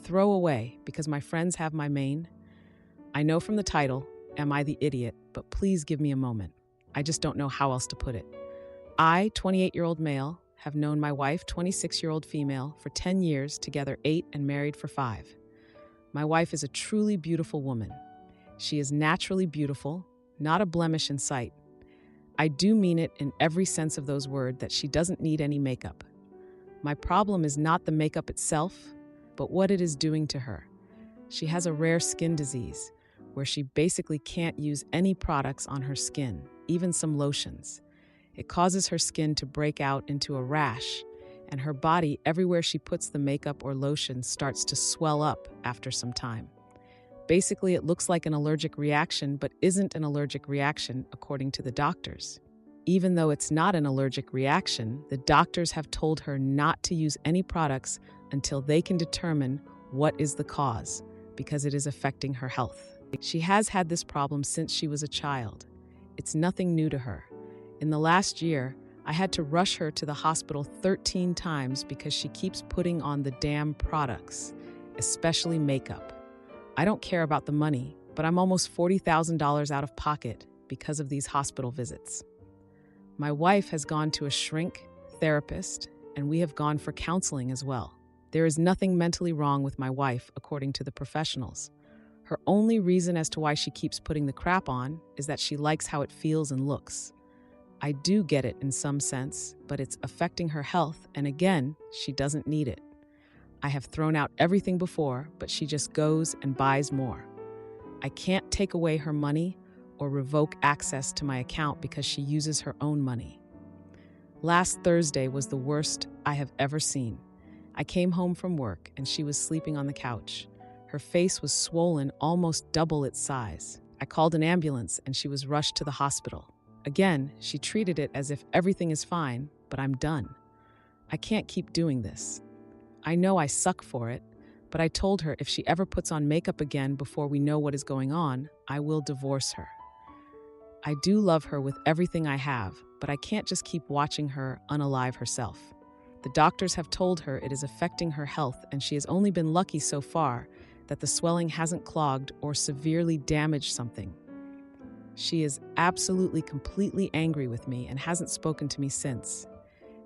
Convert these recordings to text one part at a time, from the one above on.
throw away because my friends have my mane. I know from the title, Am I the Idiot? But please give me a moment. I just don't know how else to put it. I, 28-year-old male, have known my wife, 26-year-old female, for 10 years, together 8 and married for 5. My wife is a truly beautiful woman. She is naturally beautiful, not a blemish in sight. I do mean it in every sense of those words that she doesn't need any makeup. My problem is not the makeup itself, but what it is doing to her. She has a rare skin disease where she basically can't use any products on her skin, even some lotions. It causes her skin to break out into a rash, and her body, everywhere she puts the makeup or lotion, starts to swell up after some time. Basically, it looks like an allergic reaction, but isn't an allergic reaction according to the doctors. Even though it's not an allergic reaction, the doctors have told her not to use any products until they can determine what is the cause, because it is affecting her health. She has had this problem since she was a child. It's nothing new to her. In the last year, I had to rush her to the hospital 13 times because she keeps putting on the damn products, especially makeup. I don't care about the money, but I'm almost $40,000 out of pocket because of these hospital visits. My wife has gone to a shrink, therapist, and we have gone for counseling as well. There is nothing mentally wrong with my wife, according to the professionals. Her only reason as to why she keeps putting the crap on is that she likes how it feels and looks. I do get it in some sense, but it's affecting her health, and again, she doesn't need it. I have thrown out everything before, but she just goes and buys more. I can't take away her money or revoke access to my account because she uses her own money. Last Thursday was the worst I have ever seen. I came home from work and she was sleeping on the couch. Her face was swollen, almost double its size. I called an ambulance and she was rushed to the hospital. Again, she treated it as if everything is fine, but I'm done. I can't keep doing this. I know I suck for it, but I told her if she ever puts on makeup again before we know what is going on, I will divorce her. I do love her with everything I have, but I can't just keep watching her unalive herself. The doctors have told her it is affecting her health, and she has only been lucky so far that the swelling hasn't clogged or severely damaged something. She is absolutely completely angry with me and hasn't spoken to me since.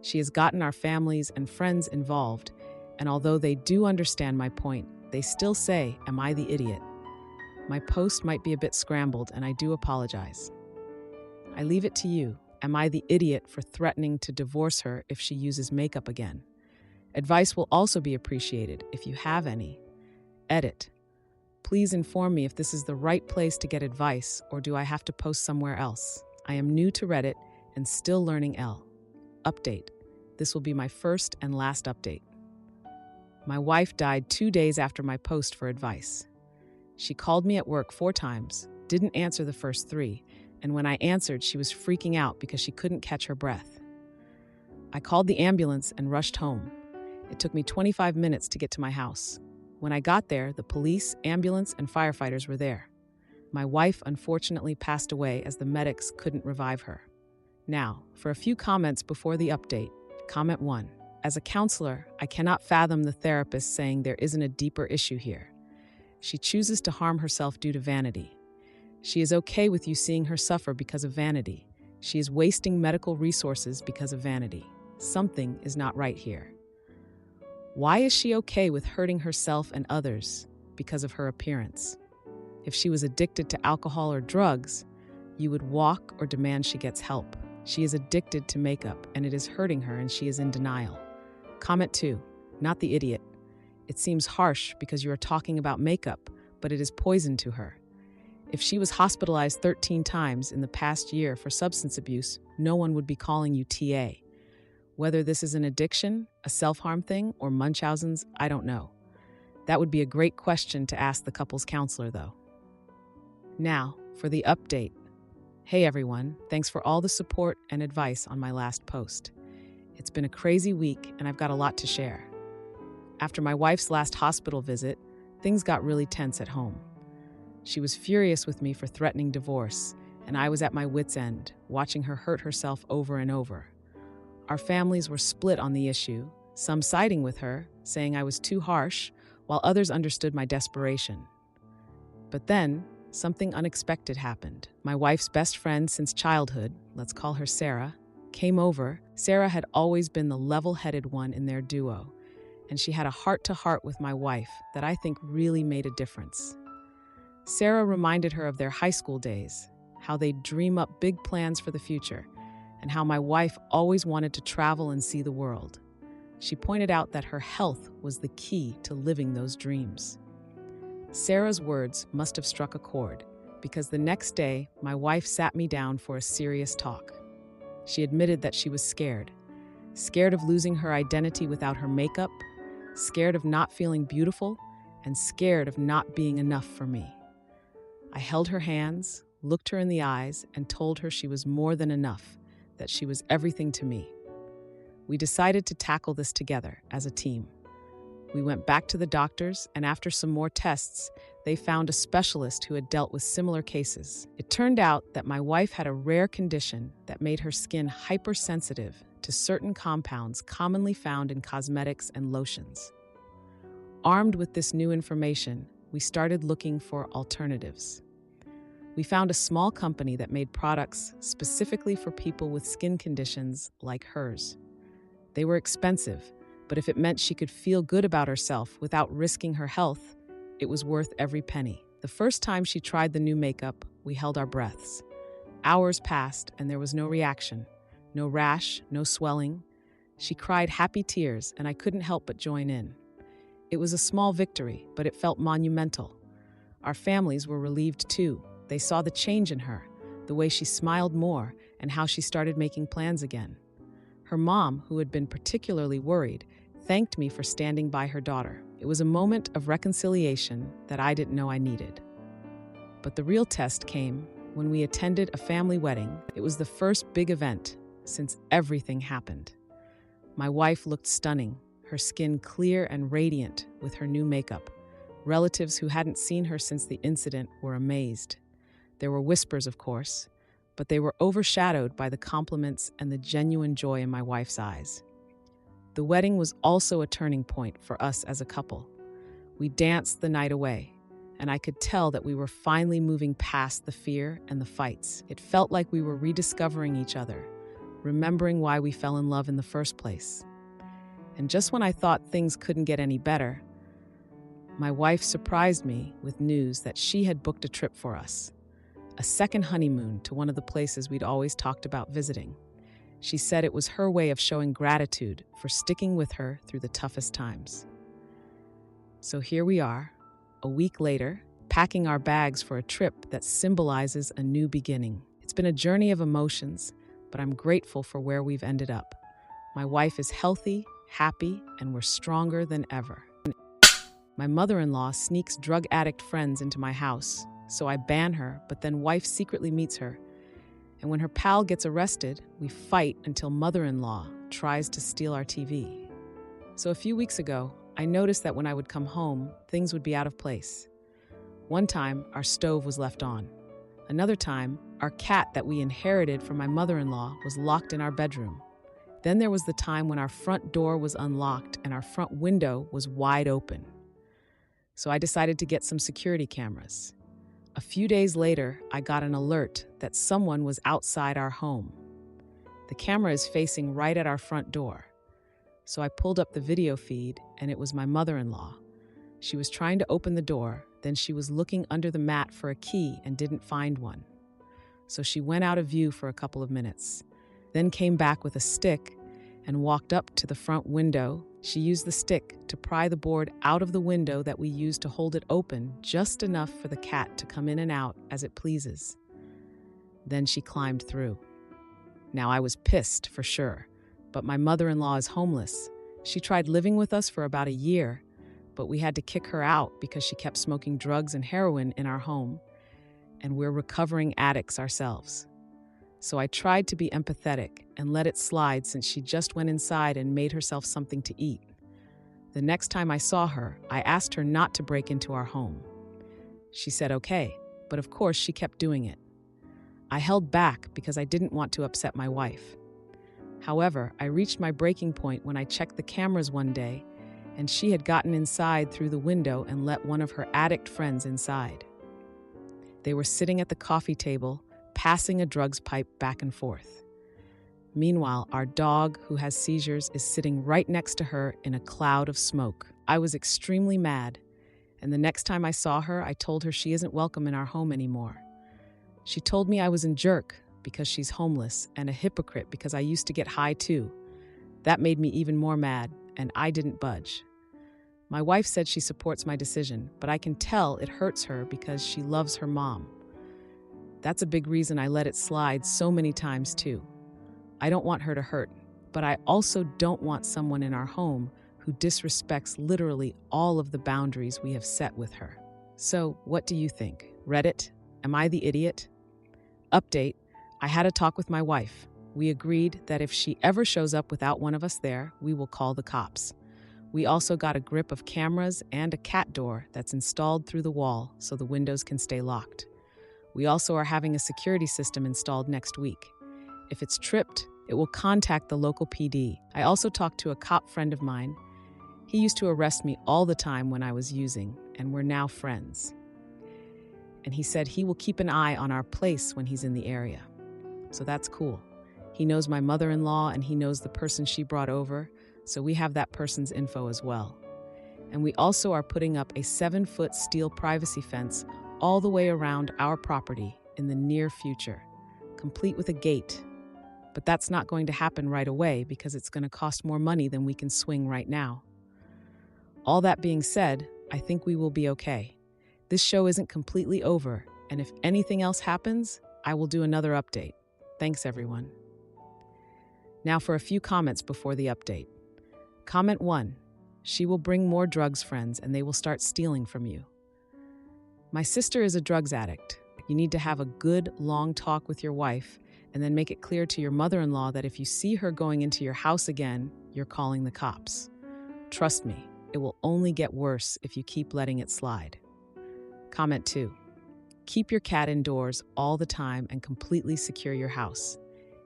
She has gotten our families and friends involved, and although they do understand my point, they still say, "Am I the idiot?" My post might be a bit scrambled, and I do apologize. I leave it to you. Am I the idiot for threatening to divorce her if she uses makeup again? Advice will also be appreciated if you have any. Edit. Please inform me if this is the right place to get advice, or do I have to post somewhere else? I am new to Reddit and still learning L. Update. This will be my first and last update. My wife died 2 days after my post for advice. She called me at work 4 times, didn't answer the first 3, and when I answered, she was freaking out because she couldn't catch her breath. I called the ambulance and rushed home. It took me 25 minutes to get to my house. When I got there, the police, ambulance, and firefighters were there. My wife unfortunately passed away as the medics couldn't revive her. Now, for a few comments before the update. Comment 1. As a counselor, I cannot fathom the therapist saying there isn't a deeper issue here. She chooses to harm herself due to vanity. She is okay with you seeing her suffer because of vanity. She is wasting medical resources because of vanity. Something is not right here. Why is she okay with hurting herself and others because of her appearance? If she was addicted to alcohol or drugs, you would walk or demand she gets help. She is addicted to makeup, and it is hurting her, and she is in denial. Comment 2. Not the idiot. It seems harsh because you are talking about makeup, but it is poison to her. If she was hospitalized 13 times in the past year for substance abuse, no one would be calling you TA. Whether this is an addiction, a self-harm thing, or Munchausen's, I don't know. That would be a great question to ask the couple's counselor, though. Now, for the update. Hey everyone, thanks for all the support and advice on my last post. It's been a crazy week, and I've got a lot to share. After my wife's last hospital visit, things got really tense at home. She was furious with me for threatening divorce, and I was at my wit's end, watching her hurt herself over and over. Our families were split on the issue, some siding with her, saying I was too harsh, while others understood my desperation. But then, something unexpected happened. My wife's best friend since childhood, let's call her Sarah, came over. Sarah had always been the level-headed one in their duo, and she had a heart-to-heart with my wife that I think really made a difference. Sarah reminded her of their high school days, how they'd dream up big plans for the future, and how my wife always wanted to travel and see the world. She pointed out that her health was the key to living those dreams. Sarah's words must have struck a chord, because the next day, my wife sat me down for a serious talk. She admitted that she was scared of losing her identity without her makeup, scared of not feeling beautiful, and scared of not being enough for me. I held her hands, looked her in the eyes, and told her she was more than enough, that she was everything to me. We decided to tackle this together as a team. We went back to the doctors, and after some more tests, they found a specialist who had dealt with similar cases. It turned out that my wife had a rare condition that made her skin hypersensitive to certain compounds commonly found in cosmetics and lotions. Armed with this new information, we started looking for alternatives. We found a small company that made products specifically for people with skin conditions like hers. They were expensive, but if it meant she could feel good about herself without risking her health, it was worth every penny. The first time she tried the new makeup, we held our breaths. Hours passed and there was no reaction, no rash, no swelling. She cried happy tears and I couldn't help but join in. It was a small victory, but it felt monumental. Our families were relieved too. They saw the change in her, the way she smiled more, and how she started making plans again. Her mom, who had been particularly worried, thanked me for standing by her daughter. It was a moment of reconciliation that I didn't know I needed. But the real test came when we attended a family wedding. It was the first big event since everything happened. My wife looked stunning, her skin clear and radiant with her new makeup. Relatives who hadn't seen her since the incident were amazed. There were whispers, of course, but they were overshadowed by the compliments and the genuine joy in my wife's eyes. The wedding was also a turning point for us as a couple. We danced the night away, and I could tell that we were finally moving past the fear and the fights. It felt like we were rediscovering each other, remembering why we fell in love in the first place. And just when I thought things couldn't get any better, my wife surprised me with news that she had booked a trip for us. A second honeymoon to one of the places we'd always talked about visiting. She said it was her way of showing gratitude for sticking with her through the toughest times. So here we are, a week later, packing our bags for a trip that symbolizes a new beginning. It's been a journey of emotions, but I'm grateful for where we've ended up. My wife is healthy, happy, and we're stronger than ever. My mother-in-law sneaks drug addict friends into my house, so I ban her, but then wife secretly meets her. And when her pal gets arrested, we fight until mother-in-law tries to steal our TV. So a few weeks ago, I noticed that when I would come home, things would be out of place. One time, our stove was left on. Another time, our cat that we inherited from my mother-in-law was locked in our bedroom. Then there was the time when our front door was unlocked and our front window was wide open. So I decided to get some security cameras. A few days later, I got an alert that someone was outside our home. The camera is facing right at our front door. So I pulled up the video feed, and it was my mother-in-law. She was trying to open the door, then she was looking under the mat for a key and didn't find one. So she went out of view for a couple of minutes, then came back with a stick and walked up to the front window. She used the stick to pry the board out of the window that we used to hold it open, just enough for the cat to come in and out as it pleases. Then she climbed through. Now I was pissed for sure, but my mother-in-law is homeless. She tried living with us for about a year, but we had to kick her out because she kept smoking drugs and heroin in our home, and we're recovering addicts ourselves. So I tried to be empathetic and let it slide since she just went inside and made herself something to eat. The next time I saw her, I asked her not to break into our home. She said okay, but of course she kept doing it. I held back because I didn't want to upset my wife. However, I reached my breaking point when I checked the cameras one day, and she had gotten inside through the window and let one of her addict friends inside. They were sitting at the coffee table, passing a drugs pipe back and forth. Meanwhile, our dog, who has seizures, is sitting right next to her in a cloud of smoke. I was extremely mad, and the next time I saw her, I told her she isn't welcome in our home anymore. She told me I was a jerk because she's homeless and a hypocrite because I used to get high too. That made me even more mad, and I didn't budge. My wife said she supports my decision, but I can tell it hurts her because she loves her mom. That's a big reason I let it slide so many times too. I don't want her to hurt, but I also don't want someone in our home who disrespects literally all of the boundaries we have set with her. So, what do you think? Reddit, am I the idiot? Update, I had a talk with my wife. We agreed that if she ever shows up without one of us there, we will call the cops. We also got a grip of cameras and a cat door that's installed through the wall so the windows can stay locked. We also are having a security system installed next week. If it's tripped, it will contact the local PD. I also talked to a cop friend of mine. He used to arrest me all the time when I was using, and we're now friends. And he said he will keep an eye on our place when he's in the area. So that's cool. He knows my mother-in-law and he knows the person she brought over, so we have that person's info as well. And we also are putting up a 7-foot steel privacy fence all the way around our property in the near future, complete with a gate. But that's not going to happen right away because it's going to cost more money than we can swing right now. All that being said, I think we will be okay. This show isn't completely over, and if anything else happens, I will do another update. Thanks, everyone. Now for a few comments before the update. Comment 1. She will bring more drugs friends and they will start stealing from you. My sister is a drugs addict. You need to have a good, long talk with your wife and then make it clear to your mother-in-law that if you see her going into your house again, you're calling the cops. Trust me, it will only get worse if you keep letting it slide. Comment 2. Keep your cat indoors all the time and completely secure your house.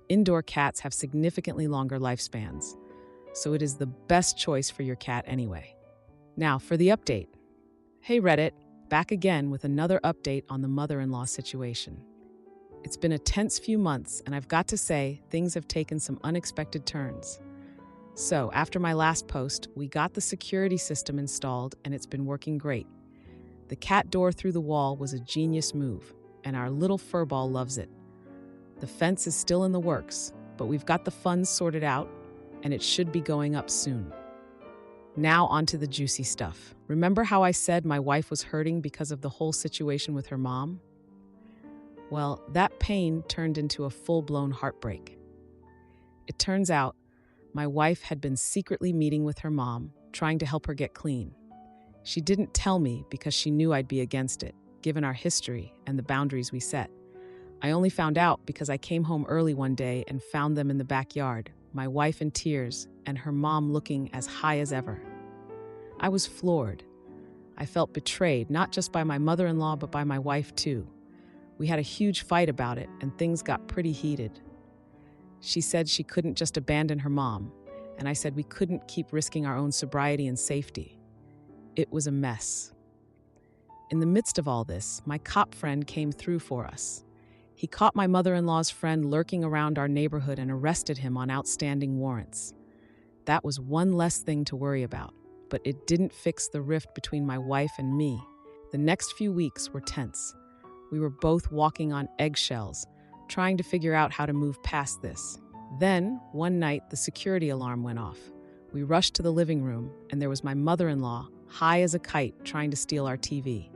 Indoor cats have significantly longer lifespans, so it is the best choice for your cat anyway. Now for the update. Hey Reddit, back again with another update on the mother-in-law situation. It's been a tense few months, and I've got to say, things have taken some unexpected turns. So, after my last post, we got the security system installed, and it's been working great. The cat door through the wall was a genius move, and our little furball loves it. The fence is still in the works, but we've got the funds sorted out, and it should be going up soon. Now onto the juicy stuff. Remember how I said my wife was hurting because of the whole situation with her mom? Well, that pain turned into a full-blown heartbreak. It turns out my wife had been secretly meeting with her mom, trying to help her get clean. She didn't tell me because she knew I'd be against it, given our history and the boundaries we set. I only found out because I came home early one day and found them in the backyard, my wife in tears and her mom looking as high as ever. I was floored. I felt betrayed, not just by my mother-in-law, but by my wife too. We had a huge fight about it, and things got pretty heated. She said she couldn't just abandon her mom, and I said we couldn't keep risking our own sobriety and safety. It was a mess. In the midst of all this, my cop friend came through for us. He caught my mother-in-law's friend lurking around our neighborhood and arrested him on outstanding warrants. That was one less thing to worry about, but it didn't fix the rift between my wife and me. The next few weeks were tense. We were both walking on eggshells, trying to figure out how to move past this. Then, one night, the security alarm went off. We rushed to the living room, and there was my mother-in-law, high as a kite, trying to steal our TV.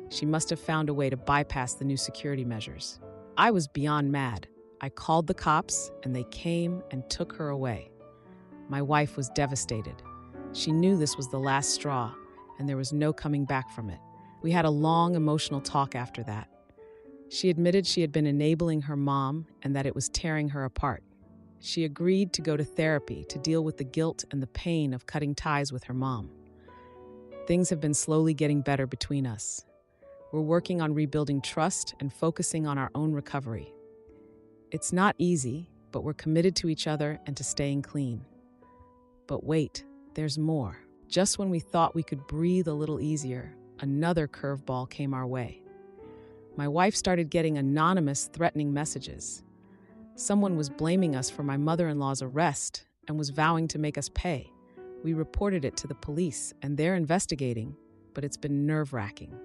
She must have found a way to bypass the new security measures. I was beyond mad. I called the cops, and they came and took her away. My wife was devastated. She knew this was the last straw, and there was no coming back from it. We had a long, emotional talk after that. She admitted she had been enabling her mom and that it was tearing her apart. She agreed to go to therapy to deal with the guilt and the pain of cutting ties with her mom. Things have been slowly getting better between us. We're working on rebuilding trust and focusing on our own recovery. It's not easy, but we're committed to each other and to staying clean. But wait, there's more. Just when we thought we could breathe a little easier, another curveball came our way. My wife started getting anonymous, threatening messages. Someone was blaming us for my mother-in-law's arrest and was vowing to make us pay. We reported it to the police, and they're investigating, but it's been nerve-wracking.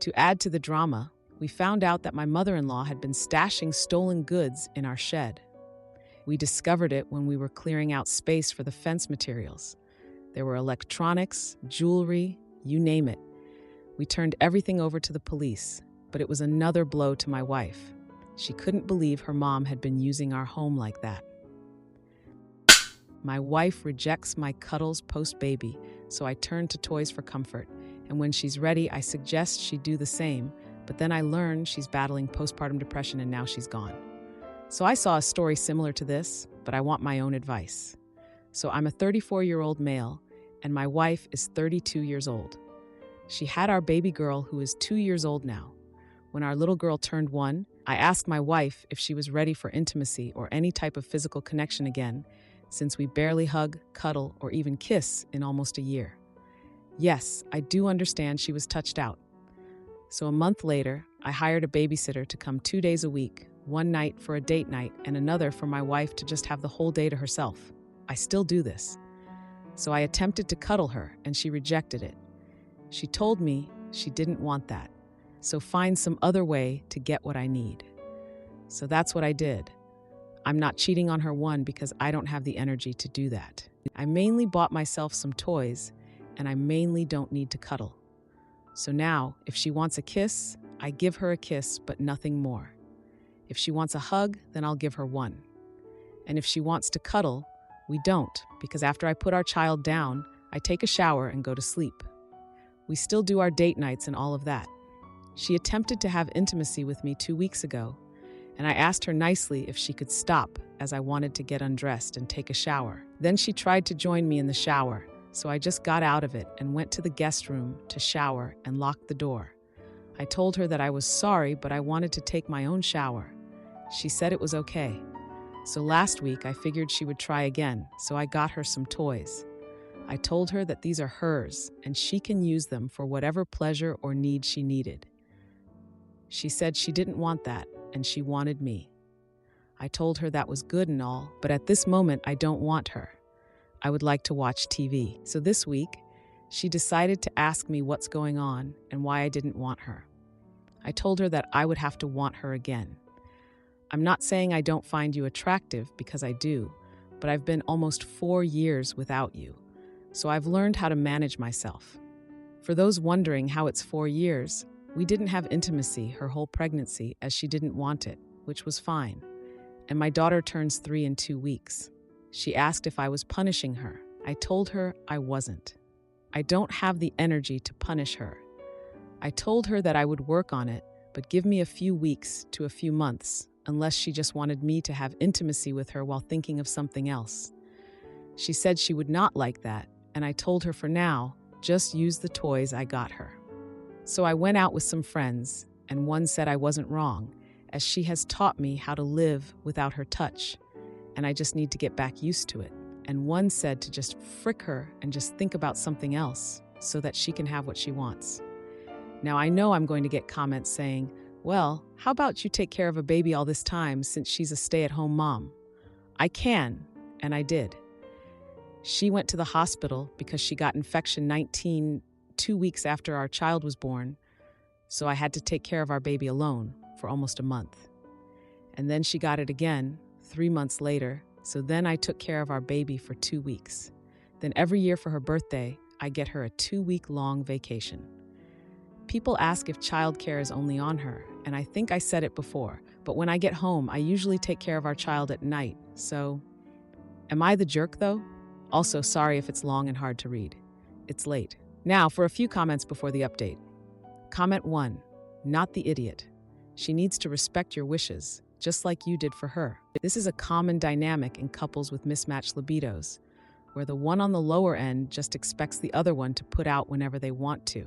To add to the drama, we found out that my mother-in-law had been stashing stolen goods in our shed. We discovered it when we were clearing out space for the fence materials. There were electronics, jewelry, you name it. We turned everything over to the police, but it was another blow to my wife. She couldn't believe her mom had been using our home like that. My wife rejects my cuddles post-baby, so I turn to toys for comfort. And when she's ready, I suggest she do the same, but then I learn she's battling postpartum depression and now she's gone. So I saw a story similar to this, but I want my own advice. So I'm a 34-year-old male, and my wife is 32 years old. She had our baby girl, who is 2 years old now. When our little girl turned 1, I asked my wife if she was ready for intimacy or any type of physical connection again, since we barely hug, cuddle, or even kiss in almost a year. Yes, I do understand she was touched out. So a month later, I hired a babysitter to come 2 days a week, one night for a date night and another for my wife to just have the whole day to herself. I still do this. So I attempted to cuddle her, and she rejected it. She told me she didn't want that, so find some other way to get what I need. So that's what I did. I'm not cheating on her, one, because I don't have the energy to do that. I mainly bought myself some toys, and I mainly don't need to cuddle. So now, if she wants a kiss, I give her a kiss, but nothing more. If she wants a hug, then I'll give her one. And if she wants to cuddle, we don't, because after I put our child down, I take a shower and go to sleep. We still do our date nights and all of that. She attempted to have intimacy with me 2 weeks ago, and I asked her nicely if she could stop, as I wanted to get undressed and take a shower. Then she tried to join me in the shower, so I just got out of it and went to the guest room to shower and locked the door. I told her that I was sorry, but I wanted to take my own shower. She said it was okay. So last week I figured she would try again, so I got her some toys. I told her that these are hers, and she can use them for whatever pleasure or need she needed. She said she didn't want that, and she wanted me. I told her that was good and all, but at this moment I don't want her. I would like to watch TV. So this week, she decided to ask me what's going on and why I didn't want her. I told her that I would have to want her again. I'm not saying I don't find you attractive, because I do, but I've been almost 4 years without you, so I've learned how to manage myself. For those wondering how it's 4 years, we didn't have intimacy her whole pregnancy, as she didn't want it, which was fine. And my daughter turns 3 in 2 weeks. She asked if I was punishing her. I told her I wasn't. I don't have the energy to punish her. I told her that I would work on it, but give me a few weeks to a few months, unless she just wanted me to have intimacy with her while thinking of something else. She said she would not like that, and I told her for now, just use the toys I got her. So I went out with some friends, and one said I wasn't wrong, as she has taught me how to live without her touch, and I just need to get back used to it. And one said to just frick her and just think about something else so that she can have what she wants. Now I know I'm going to get comments saying, well, how about you take care of a baby all this time since she's a stay-at-home mom? I can, and I did. She went to the hospital because she got infection 19 2 weeks after our child was born, so I had to take care of our baby alone for almost a month. And then she got it again 3 months later, so then I took care of our baby for 2 weeks. Then every year for her birthday, I get her a 2-week-long vacation. People ask if childcare is only on her, and I think I said it before, but when I get home, I usually take care of our child at night, so... Am I the jerk, though? Also, sorry if it's long and hard to read. It's late. Now, for a few comments before the update. Comment 1. Not the idiot. She needs to respect your wishes, just like you did for her. This is a common dynamic in couples with mismatched libidos, where the one on the lower end just expects the other one to put out whenever they want to.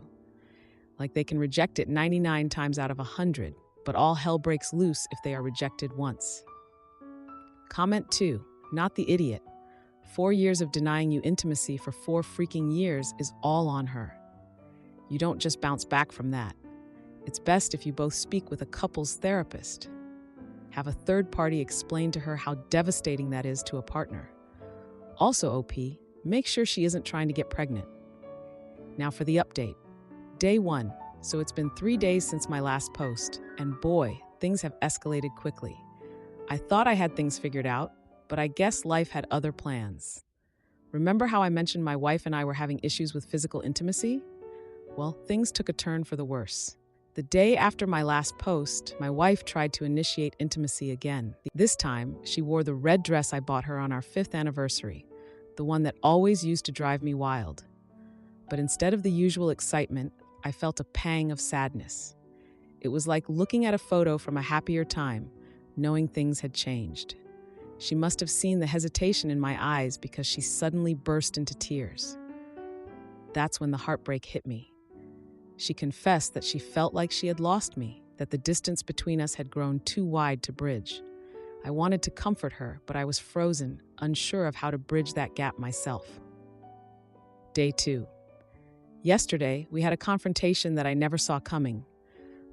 Like they can reject it 99 times out of 100, but all hell breaks loose if they are rejected once. Comment 2. Not the idiot. 4 years of denying you intimacy for 4 freaking years is all on her. You don't just bounce back from that. It's best if you both speak with a couples therapist. Have a third party explain to her how devastating that is to a partner. Also, OP, make sure she isn't trying to get pregnant. Now for the update. Day 1. So it's been 3 days since my last post, and boy, things have escalated quickly. I thought I had things figured out, but I guess life had other plans. Remember how I mentioned my wife and I were having issues with physical intimacy? Well, things took a turn for the worse. The day after my last post, my wife tried to initiate intimacy again. This time, she wore the red dress I bought her on our 5th anniversary, the one that always used to drive me wild. But instead of the usual excitement, I felt a pang of sadness. It was like looking at a photo from a happier time, knowing things had changed. She must have seen the hesitation in my eyes because she suddenly burst into tears. That's when the heartbreak hit me. She confessed that she felt like she had lost me, that the distance between us had grown too wide to bridge. I wanted to comfort her, but I was frozen, unsure of how to bridge that gap myself. Day 2. Yesterday, we had a confrontation that I never saw coming.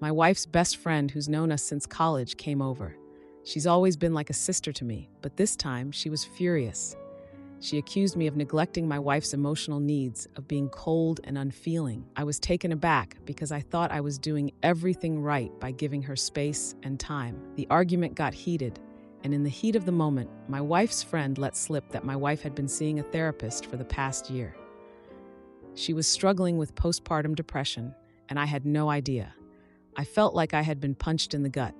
My wife's best friend, who's known us since college, came over. She's always been like a sister to me, but this time she was furious. She accused me of neglecting my wife's emotional needs, of being cold and unfeeling. I was taken aback because I thought I was doing everything right by giving her space and time. The argument got heated, and in the heat of the moment, my wife's friend let slip that my wife had been seeing a therapist for the past year. She was struggling with postpartum depression, and I had no idea. I felt like I had been punched in the gut.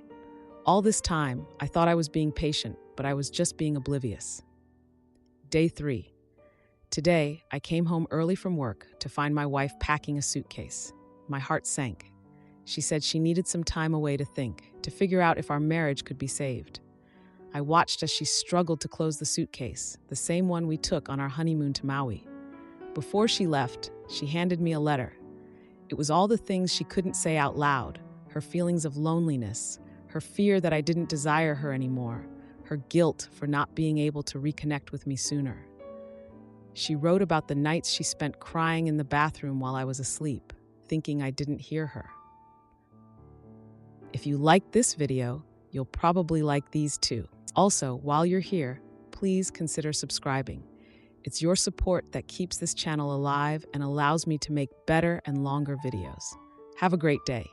All this time, I thought I was being patient, but I was just being oblivious. Day 3. Today, I came home early from work to find my wife packing a suitcase. My heart sank. She said she needed some time away to think, to figure out if our marriage could be saved. I watched as she struggled to close the suitcase, the same one we took on our honeymoon to Maui. Before she left, she handed me a letter. It was all the things she couldn't say out loud, her feelings of loneliness, her fear that I didn't desire her anymore, her guilt for not being able to reconnect with me sooner. She wrote about the nights she spent crying in the bathroom while I was asleep, thinking I didn't hear her. If you liked this video, you'll probably like these too. Also, while you're here, please consider subscribing. It's your support that keeps this channel alive and allows me to make better and longer videos. Have a great day.